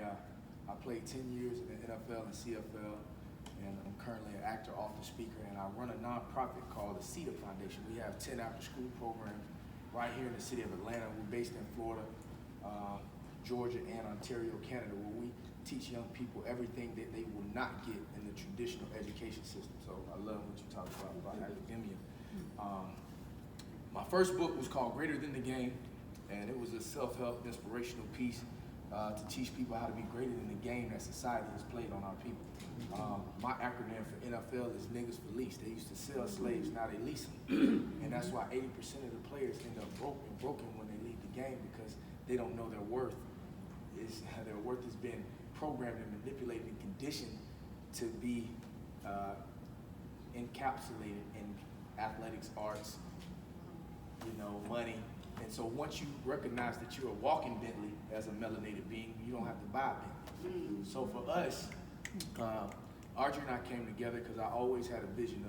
I played 10 years in the NFL and CFL, and I'm currently an actor, author, speaker, and I run a nonprofit called the CETA Foundation. We have 10 after-school programs right here in the city of Atlanta. We're based in Florida, Georgia, and Ontario, Canada, where we teach young people everything that they will not get in the traditional education system. So I love what you talked about academia. My first book was called Greater Than the Game, and it was a self-help, inspirational piece to teach people how to be greater than the game that society has played on our people. My acronym for NFL is niggas for lease. They used to sell slaves, now they lease them. And that's why 80% of the players end up broken when they leave the game, because they don't know their worth. Their worth has been programmed and manipulated and conditioned to be encapsulated in athletics, arts, money. And so once you recognize that you're a walking Bentley as a melanated being, you don't have to buy a Bentley. So for us, Audrey and I came together because I always had a vision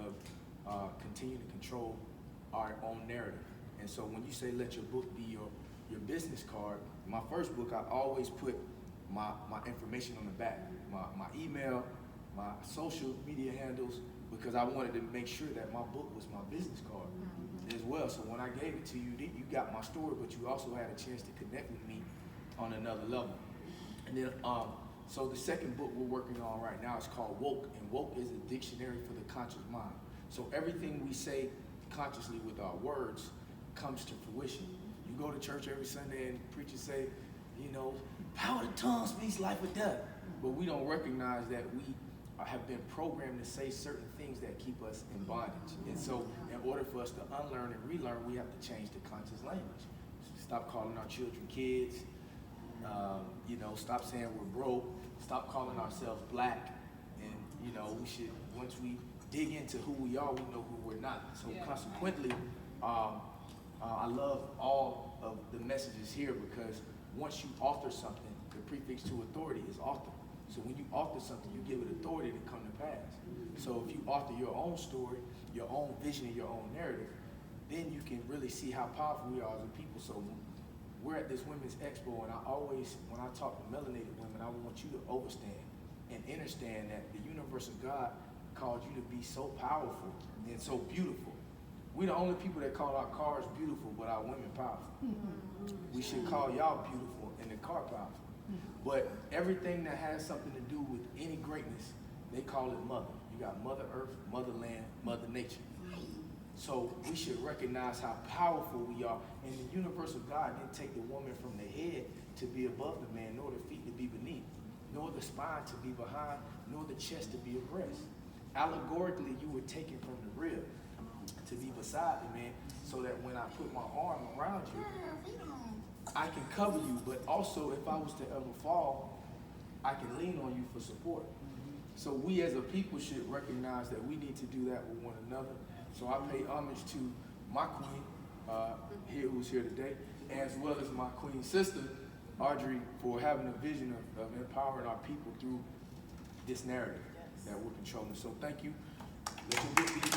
of continuing to control our own narrative. And so when you say let your book be your business card, my first book, I always put my information on the back, my email, my social media handles, because I wanted to make sure that my book was my business card as well. So when I gave it to you, you got my story, but you also had a chance to connect with me on another level. And then, so the second book we're working on right now is called Woke, and Woke is a dictionary for the conscious mind. So everything we say consciously with our words comes to fruition. You go to church every Sunday and preachers say, power of the tongue speaks life or death. But we don't recognize that we have been programmed to say certain things that keep us in bondage. And so in order for us to unlearn and relearn, we have to change the conscious language. Stop calling our children kids, stop saying we're broke, stop calling ourselves black, and we should, once we dig into who we are, we know who we're not. So consequently, I love all of the messages here, because once you author something, the prefix to authority is author. So when you author something, you give it authority to come to pass. So if you author your own story, your own vision, and your own narrative, then you can really see how powerful we are as a people. So we're at this Women's Expo, and I always, when I talk to melanated women, I want you to understand and understand that the universe of God called you to be so powerful and so beautiful. We're the only people that call our cars beautiful, but our women powerful. We should call y'all beautiful and the car powerful. But everything that has something to do with any greatness, they call it mother. You got Mother Earth, Mother Land, Mother Nature. So we should recognize how powerful we are. And the universe of God didn't take the woman from the head to be above the man, nor the feet to be beneath, nor the spine to be behind, nor the chest to be abreast. Allegorically, you were taken from the rib to be beside the man, so that when I put my arm around you, I can cover you, but also if I was to ever fall, I can lean on you for support. So we as a people should recognize that we need to do that with one another. So I pay homage to my queen, who's here today, as well as my queen sister, Audrey, for having a vision of empowering our people through this narrative that we're controlling. So thank you. Let your book be